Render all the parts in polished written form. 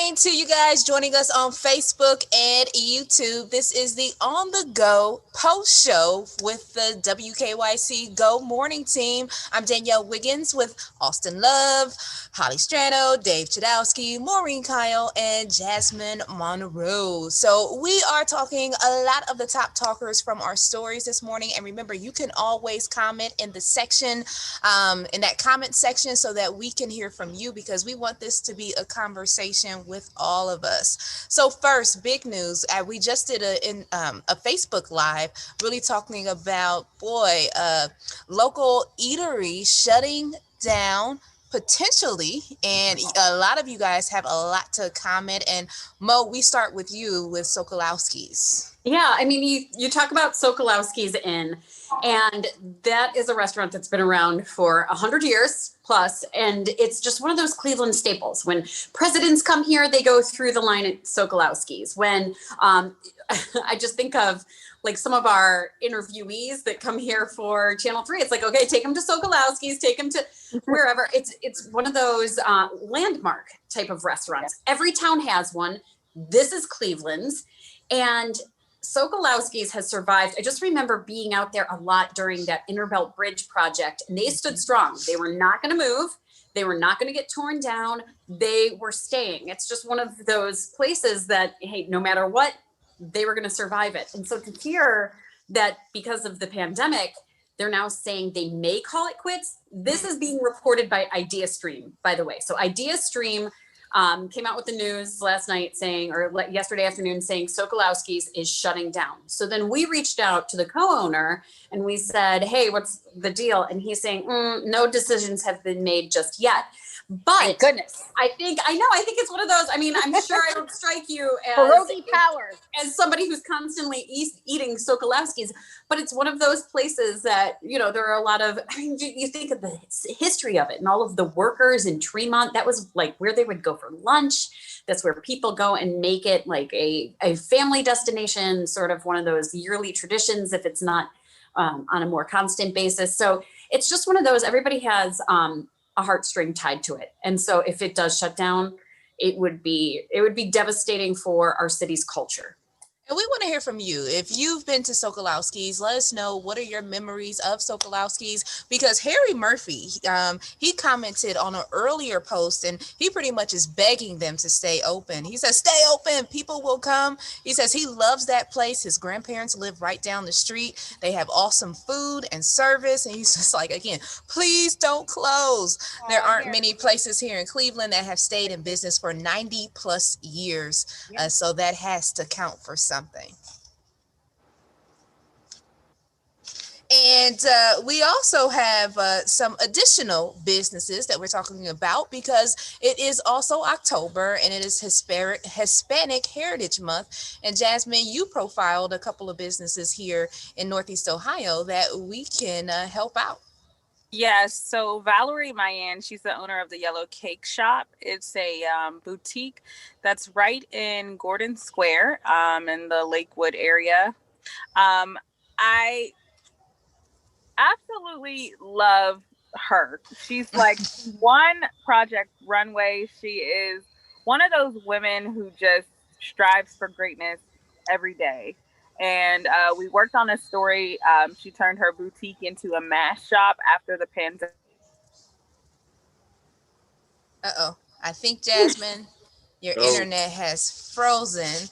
morning to you guys joining us on Facebook and YouTube. This is the On the Go post show with the WKYC Go Morning team. I'm Danielle Wiggins with Austin Love, Holly Strano, Dave Chadowski, Maureen Kyle, and Jasmine Monroe. So we are talking a lot of the top talkers from our stories this morning. And remember, you can always comment in the section, in that comment section, so that we can hear from you, because we want this to be a conversation with all of us. So first, big news. We just did a Facebook Live really talking about, local eatery shutting down potentially, and a lot of you guys have a lot to comment. And Mo, we start with you with Sokolowski's. Yeah, I mean, you talk about Sokolowski's Inn, and that is a restaurant that's been around for 100 years plus, and it's just one of those Cleveland staples. When presidents come here, they go through the line at Sokolowski's. When I just think of like some of our interviewees that come here for Channel 3, it's like, okay, take them to Sokolowski's, take them to wherever. It's one of those landmark type of restaurants. Every town has one. This is Cleveland's, and Sokolowski's has survived. I just remember being out there a lot during that Interbelt Bridge project, and they stood strong. They were not going to move. They were not going to get torn down. They were staying. It's just one of those places that, hey, no matter what, they were going to survive it. And so to hear that because of the pandemic, they're now saying they may call it quits. This is being reported by IdeaStream, by the way. So IdeaStream came out with the news last night saying, or yesterday afternoon saying, Sokolowski's is shutting down. So then we reached out to the co-owner and we said, hey, what's the deal? And he's saying, no decisions have been made just yet. But thank goodness. I think it's one of those. I mean, I'm sure I don't strike you as somebody who's constantly eating Sokolowski's, but it's one of those places that, you know, there are a lot of, I mean, you think of the history of it and all of the workers in Tremont. That was like where they would go for lunch. That's where people go and make it like a family destination, sort of one of those yearly traditions, if it's not on a more constant basis. So it's just one of those, everybody has a heartstring tied to it. And so if it does shut down, it would be devastating for our city's culture. And we want to hear from you. If you've been to Sokolowski's, let us know, what are your memories of Sokolowski's? Because Harry Murphy, he commented on an earlier post, and he pretty much is begging them to stay open. He says, stay open, people will come. He says he loves that place. His grandparents live right down the street. They have awesome food and service. And he's just like, again, please don't close. There aren't many places here in Cleveland that have stayed in business for 90 plus years. So that has to count for something. And we also have some additional businesses that we're talking about, because it is also October and it is Hispanic Heritage Month. And Jasmine, you profiled a couple of businesses here in Northeast Ohio that we can help out. Yes, so Valerie Mayan, she's the owner of the Yellow Cake Shop. It's a boutique that's right in Gordon Square in the Lakewood area. I absolutely love her. She's like one Project Runway. She is one of those women who just strives for greatness every day. And we worked on a story. She turned her boutique into a mass shop after the pandemic. I think, Jasmine, your internet has frozen.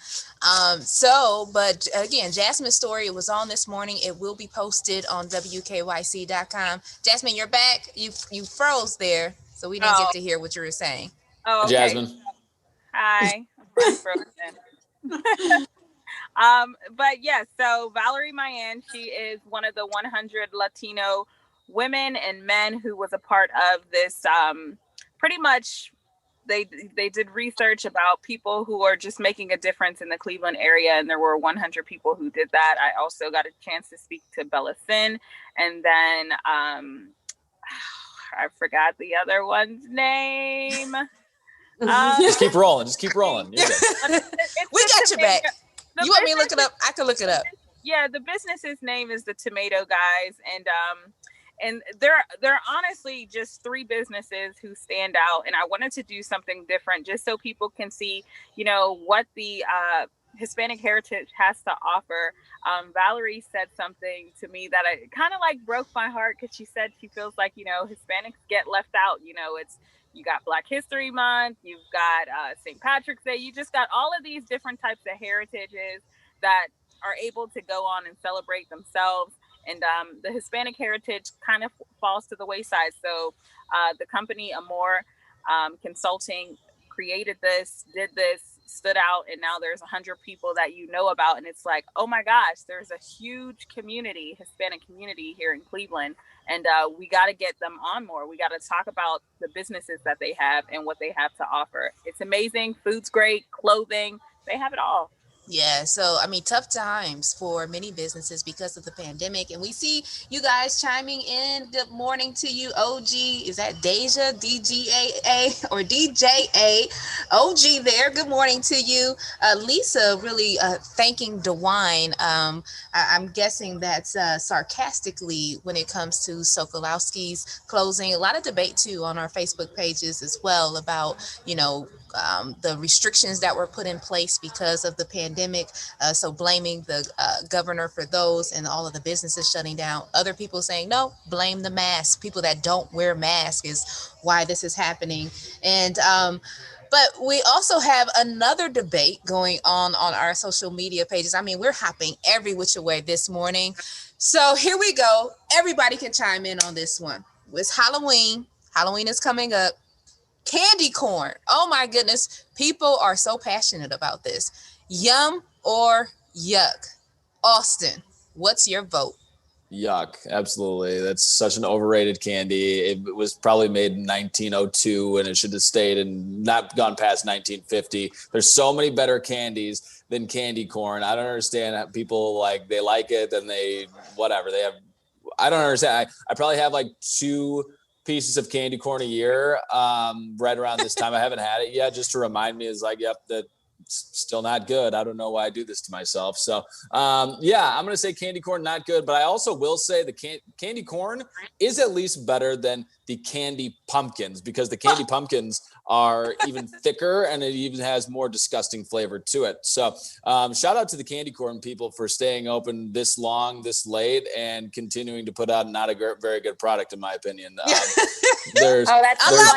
But again, Jasmine's story, it was on this morning. It will be posted on WKYC.com. Jasmine, you're back. You froze there, so we didn't get to hear what you were saying. Oh, okay. Jasmine. Hi. I'm frozen. But yes, so Valerie Mayan, she is one of the 100 Latino women and men who was a part of this. Pretty much, they did research about people who are just making a difference in the Cleveland area, and there were 100 people who did that. I also got a chance to speak to Bella Finn, and then I forgot the other one's name. Just keep rolling. You're good. We got your back. You want me to look it up? I can look it up. Yeah, the business's name is the Tomato Guys, and And there are honestly just three businesses who stand out, and I wanted to do something different just so people can see, what the Hispanic heritage has to offer. Valerie said something to me that I kind of like broke my heart, because she said she feels like, Hispanics get left out. You got Black History Month, you've got St. Patrick's Day, you just got all of these different types of heritages that are able to go on and celebrate themselves. And the Hispanic heritage kind of falls to the wayside. So the company Amore Consulting created this, did this, stood out, and now there's 100 people that you know about, and it's like, oh my gosh, there's a huge community, Hispanic community here in Cleveland, and we got to get them on more. We got to talk about the businesses that they have and what they have to offer. It's amazing. Food's great, clothing, they have it all. Yeah, so I mean, tough times for many businesses because of the pandemic, and we see you guys chiming in. Good morning to you, OG. Is that Deja, DGAA, or DJA? OG there. Good morning to you, Lisa. Really thanking DeWine. I'm guessing that's sarcastically when it comes to Sokolowski's closing. A lot of debate too on our Facebook pages as well about the restrictions that were put in place because of the pandemic. So blaming the governor for those and all of the businesses shutting down. Other people saying, no, blame the mask. People that don't wear masks is why this is happening. And but we also have another debate going on our social media pages. I mean, we're hopping every which way this morning. So here we go. Everybody can chime in on this one. It's Halloween. Halloween is coming up. Candy corn. Oh my goodness. People are so passionate about this. Yum or yuck? Austin, what's your vote? Yuck. Absolutely. That's such an overrated candy. It was probably made in 1902 and it should have stayed and not gone past 1950. There's so many better candies than candy corn. I don't understand how people they like it and they have. I don't understand. I probably have like 2 pieces of candy corn a year, right around this time. I haven't had it yet, just to remind me, yep, that's still not good. I don't know why I do this to myself. So I'm going to say candy corn, not good. But I also will say the candy corn is at least better than the candy pumpkins, because the candy pumpkins are even thicker and it even has more disgusting flavor to it. So shout out to the candy corn people for staying open this long, this late, and continuing to put out not a very good product, in my opinion. I love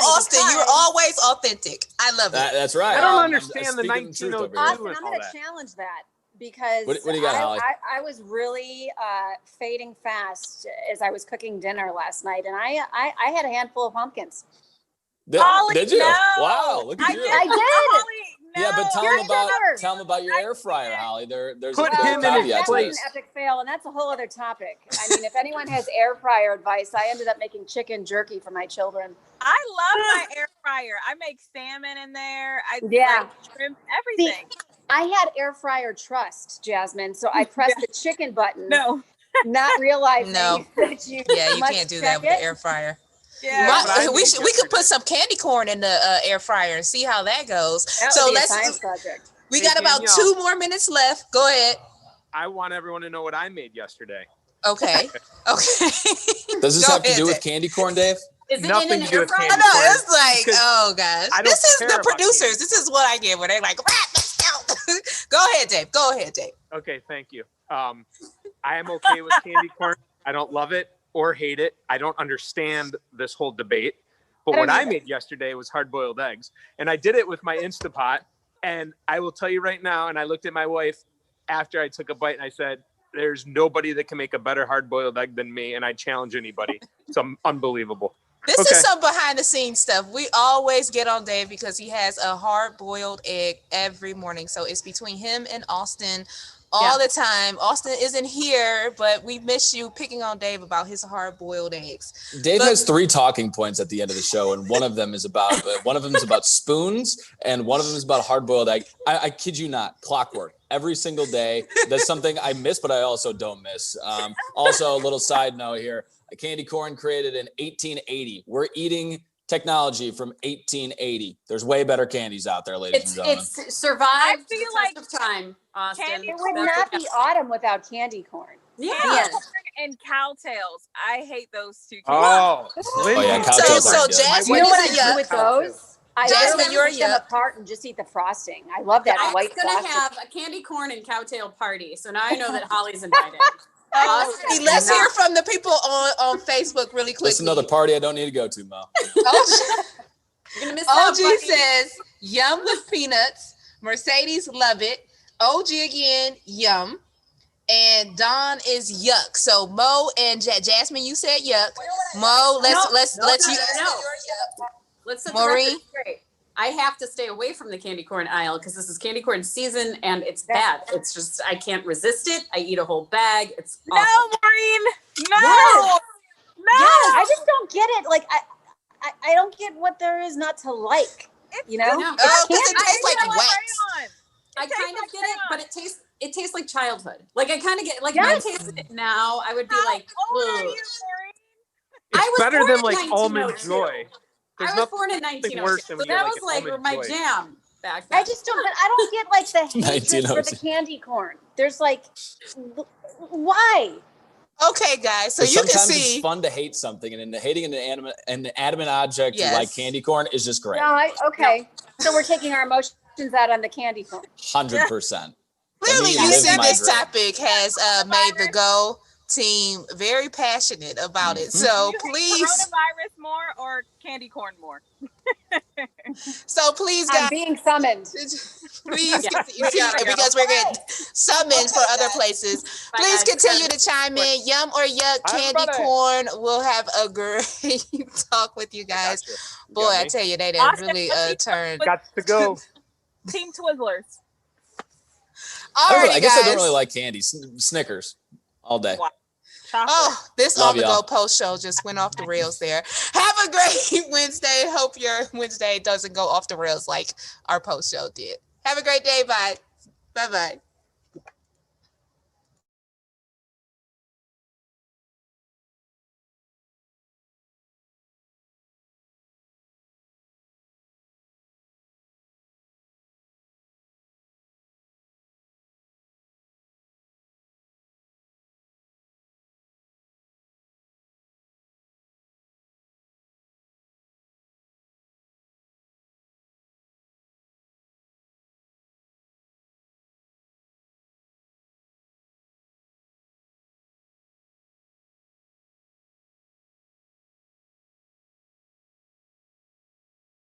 Austin. You're always authentic. I love it. That's right. I don't understand the 1902. Austin, I'm going to challenge that, because what do you got, Holly? I was really fading fast as I was cooking dinner last night, and I had a handful of pumpkins. Did you? No. Wow, look at you. I did. Holly, no. Yeah, but tell them about your air fryer, Holly. There's Put a him in caveat his to place. An epic fail, and that's a whole other topic. I mean, if anyone has air fryer advice, I ended up making chicken jerky for my children. I love my air fryer. I make salmon in there. Shrimp, everything. See, I had air fryer trust, Jasmine, so I pressed the chicken button. No. Not realizing that you can't do that with the air fryer. Yeah. We could put some candy corn in the air fryer and see how that goes. That would be a science project. We got about 2 more minutes left. Go ahead. I want everyone to know what I made yesterday. Okay. Does this have to do with candy corn, Dave? Is it Nothing in to an do air with fryer? I candy know, corn. it's like, oh gosh. This is the producers. This is what I get when they're like, let's go. Go ahead, Dave. Okay, thank you. I am okay with candy corn. I don't love it or hate it. I don't understand this whole debate. But what I made yesterday was hard-boiled eggs. And I did it with my Instapot. And I will tell you right now, and I looked at my wife after I took a bite and I said, there's nobody that can make a better hard-boiled egg than me. And I challenge anybody. It's unbelievable. This is some behind-the-scenes stuff. We always get on Dave because he has a hard-boiled egg every morning. So it's between him and Austin all the time. Austin isn't here, but we miss you picking on Dave about his hard-boiled eggs. Dave has 3 talking points at the end of the show, and one of them is about spoons, and one of them is about hard-boiled egg. I kid you not, clockwork. Every single day. That's something I miss, but I also don't miss. Also, a little side note here. Candy corn created in 1880. We're eating technology from 1880. There's way better candies out there, ladies and gentlemen. It's survived the test of time, Austin. It would not be autumn without candy corn. Yes. And cowtails. I hate those two. Oh, Lindsay. yeah, So, cowtails so are good. Jasmine, You know what is a I do yuck. with those? I Jasmine, literally you're a take them yuck. apart and just eat the frosting. I love that I was white gonna frosting. have a candy corn and cowtail party, so now I know that Holly's invited. Hey, let's hear from the people on Facebook really quickly. That's another party I don't need to go to, Mo. Oh, You're gonna miss OG out, buddy. says yum with peanuts. Mercedes love it. OG again, yum. And Don is yuck. So Mo and Jasmine, you said yuck. Mo, let's No. Let's set the record Maureen? straight. I have to stay away from the candy corn aisle because this is candy corn season and it's bad. It's just I can't resist it. I eat a whole bag. It's No, awful. Maureen. No. Yes. No. Yes. I just don't get it. Like I don't get what there is not to like. You know? I know. Oh, because it can't- tastes like It's wax. crayon. I tastes kind of like get it, crayon. but it tastes like childhood. Like I kind of get like Yes. if I tasted it now, I would be How like, old are ugh. you, Maureen? It's I was better born than in like almond 1902. joy. There's I was nothing born in 1902, worse so than when that you was get like almond my joy. jam back then. I just don't. But I don't get like the hatred for the 1902. candy corn. There's like, why? Okay, guys. So But you can sometimes see. it's fun to hate something, and hating an inanimate object Yes. like candy corn is just great. No, okay. So we're taking our emotions out on the candy corn. 100%. Clearly, Let me you live see my this dream. topic has made the Go team very passionate about it. So Do you hate please, coronavirus more or candy corn more? please, I'm guys, being summoned. please Yeah. continue because we're getting summoned for other places. Bye, Please guys. continue to chime in. Yum or yuck, Bye, candy everybody. corn. We'll have a great talk with you guys. Gotcha. You Boy, got I me. tell you, they did Austin, really what's turn. Got to go. Team Twizzlers. Alrighty, I guess I guys. don't really like candy. Snickers all day. Wow. Chocolate. Oh, this Love On the y'all. Go post show just went off the rails there. Have a great Wednesday. Hope your Wednesday doesn't go off the rails like our post show did. Have a great day. Bye. Bye-bye.